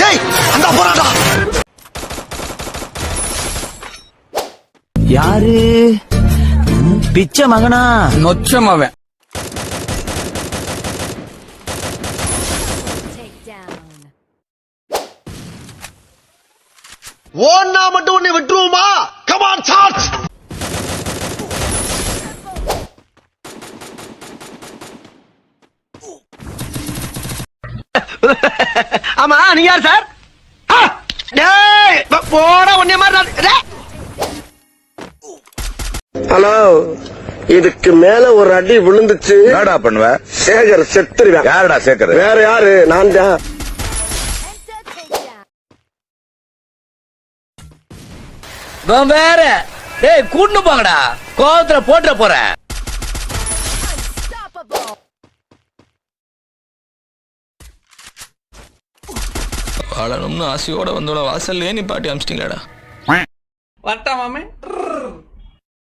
டேய் அங்க போறாடா. யாரு பிச்சை மகனா? நொச்சம் அவன். ஓன்னா மட்டும் உன்னை விட்டுருவோமா? Come on charge. ஆமா நீங்க யார் சார்? டேய் போடா ஒன்னே மாதிரி. ஹலோ, இதுக்கு மேல ஒரு அடி விழுந்துச்சு என்னடா பண்ணுவ? சேகர் செத்துருவேன். யாருடா சேகர்? வேற யாரு? நான் தான். வேற டேய் கூட்டு போங்கடா, கோவத்துல போட்டுற போறேன். வாழணும்னு ஆசையோட வந்தோட வாசல்லே நீ பாட்டி அமிச்சிட்டீங்களாடா. வரட்டா மாமே.